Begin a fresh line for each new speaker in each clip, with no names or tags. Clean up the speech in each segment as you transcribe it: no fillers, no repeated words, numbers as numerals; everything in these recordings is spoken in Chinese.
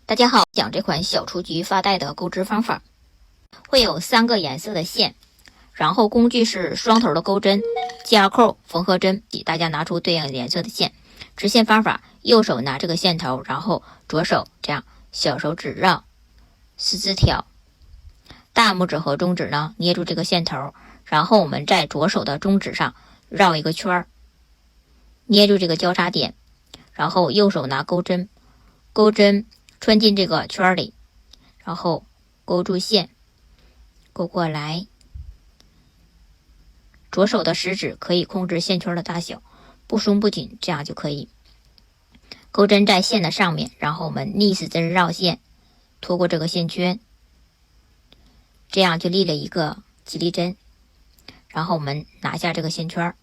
大家好，讲这款小雏菊发带的钩织方法，会有3个颜色的线，然后工具是双头的钩针、夹扣、缝合针，大家拿出对应颜色的线。织线方法，右手拿这个线头，然后左手这样小手指绕4字挑，大拇指和中指呢捏住这个线头，然后我们在左手的中指上绕一个圈，捏住这个交叉点，然后右手拿钩针，钩针穿进这个圈里，然后勾住线，勾过来。左手的食指可以控制线圈的大小，不松不紧，这样就可以。钩针在线的上面，然后我们逆时针绕线，拖过这个线圈，这样就立了一个吉利针。然后我们拿下这个线圈，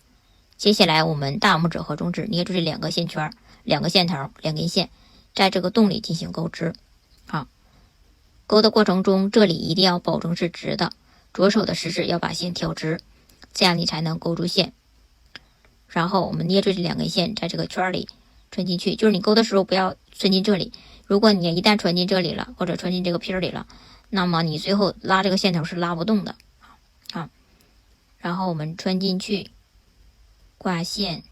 接下来我们大拇指和中指捏住这2个线圈、2个线头、2根线，在这个洞里进行钩织。好，钩的过程中，这里一定要保证是直的，左手的食指要把线挑直，这样你才能钩住线。然后我们捏住这2根线，在这个圈里穿进去，就是你钩的时候不要穿进这里，如果你一旦穿进这里了，或者穿进这个皮里了，那么你最后拉这个线头是拉不动的。好，然后我们穿进去，挂线，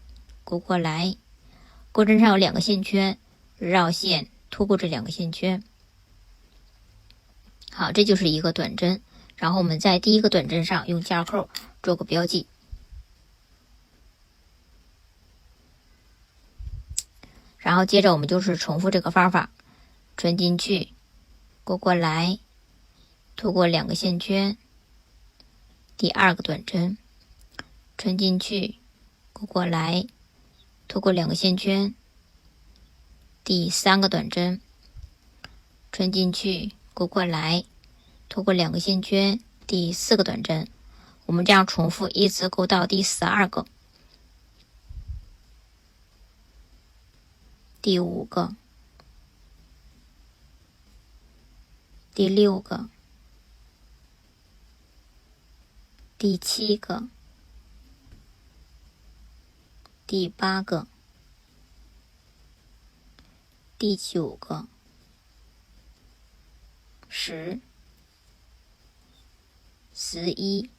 勾过来，钩针上有2个线圈，绕线拖过这2个线圈。好，这就是一个短针，然后我们在第一个短针上用夹扣做个标记。然后接着我们就是重复这个方法，穿进去，勾过来，拖过2个线圈，第2个短针，穿进去，勾过来，拖过2个线圈，第3个短针，穿进去，勾过来，拖过2个线圈，第4个短针。我们这样重复一直钩到第12个。第5个，第6个，第7个，第8个，第9个，10、11、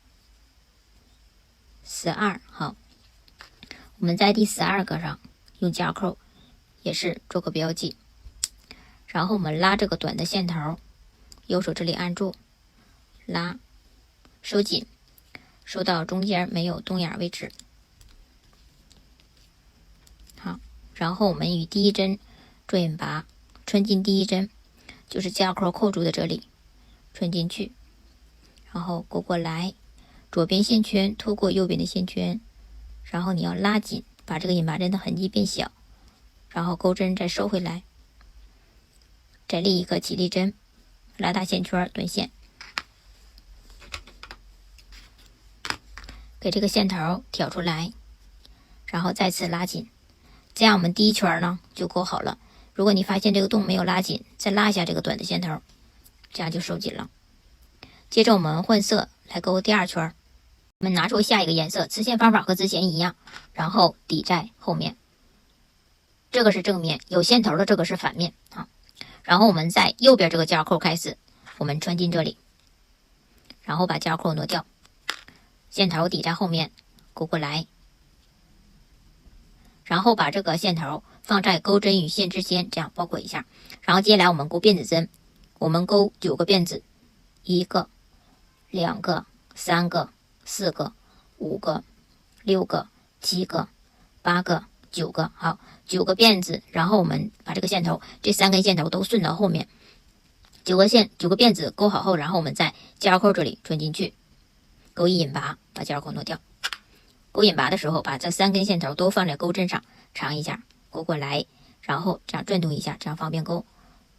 12。好，我们在第12个上用夹扣也是做个标记，然后我们拉这个短的线头，右手这里按住，拉，收紧，收到中间没有洞眼位置。好，然后我们与第一针做引拔，穿进第一针，就是夹扣扣住的这里，穿进去，然后勾过来，左边线圈拖过右边的线圈，然后你要拉紧，把这个引拔针的痕迹变小，然后钩针再收回来，再立一个吉利针，拉大线圈，短线，给这个线头挑出来，然后再次拉紧，这样我们第一圈呢就钩好了。如果你发现这个洞没有拉紧，再拉一下这个短的线头，这样就收紧了。接着我们换色来钩第2圈，我们拿出下一个颜色，织线方法和之前一样，然后抵在后面。这个是正面，有线头的这个是反面啊。然后我们在右边这个夹扣开始，我们穿进这里，然后把夹扣挪掉，线头抵在后面，勾过来，然后把这个线头放在钩针与线之间，这样包裹一下。然后接下来我们钩辫子针，我们钩9个辫子，1个、2个、3个、4个、5个、6个、7个、8个、9个。好，9个辫子，然后我们把这个线头，这3根线头都顺到后面，9个辫子钩好后，然后我们在夹扣这里穿进去，钩一引拔，把夹扣挪掉。钩引拔的时候，把这3根线头都放在钩针上，长一下，勾过来，然后这样转动一下，这样方便钩。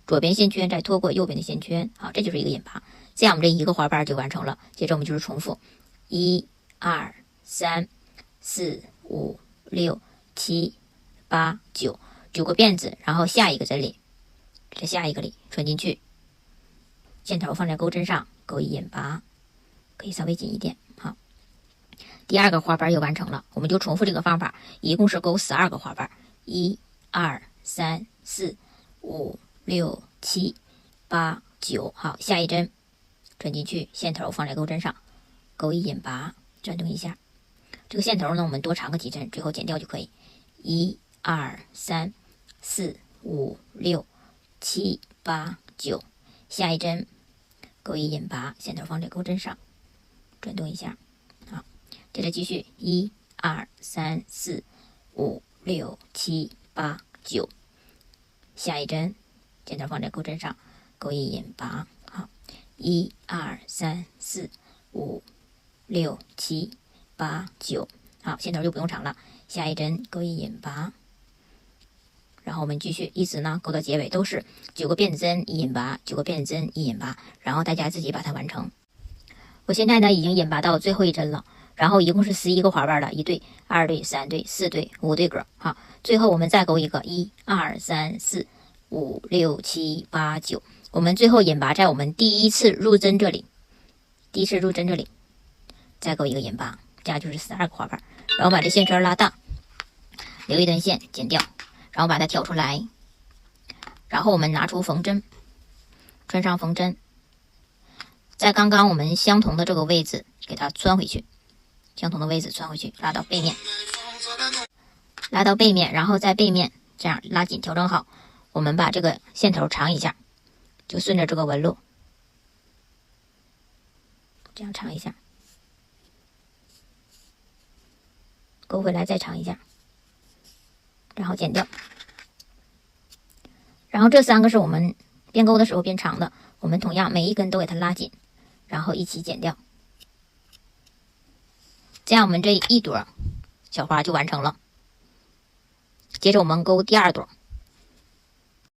左边线圈再拖过右边的线圈，好，这就是一个引拔。这样我们这一个花瓣就完成了。接着我们就是重复，1、2、3、4、5、6、7、8、9，9个辫子，然后下一个这里，在下一个里穿进去，线头放在钩针上，钩一引拔，可以稍微紧一点。好，第2个花瓣又完成了，我们就重复这个方法，一共是钩12个花瓣，1、2、3、4、5、6、7、8、9。好，下一针转进去，线头放在钩针上，钩一引拔，转动一下。这个线头呢，我们多长个几针，最后剪掉就可以。1、2、3、4、5、6、7、8、9。下一针钩一引拔，线头放在钩针上，转动一下。好，接着继续1、2、3、4、5、6、7、8、9。下一针线头放在钩针上，钩一引拔。好，1、2、3、4、5、6、7、8、9。好，线头就不用长了。下一针钩一引拔，然后我们继续，一直呢钩到结尾都是9个辫子针一引拔，9个辫子针一引拔，然后大家自己把它完成。我现在呢已经引拔到最后一针了，然后一共是11个花瓣了，1对、2对、3对、4对、5对格。好，最后我们再钩一个1、2、3、4、5、6、7、8、9。我们最后引拔在我们第一次入针这里，再钩一个引拔，这样就是12个花瓣。然后把这线圈拉大，留一根线剪掉，然后把它挑出来，然后我们拿出缝针，穿上缝针，在刚刚我们相同的这个位置给它穿回去，拉到背面，然后在背面这样拉紧调整好。我们把这个线头长一下，就顺着这个纹路这样长一下，钩回来再长一下，然后剪掉。然后这3个是我们编钩的时候编长的，我们同样每一根都给它拉紧，然后一起剪掉。这样我们这一朵小花就完成了。接着我们钩第2朵。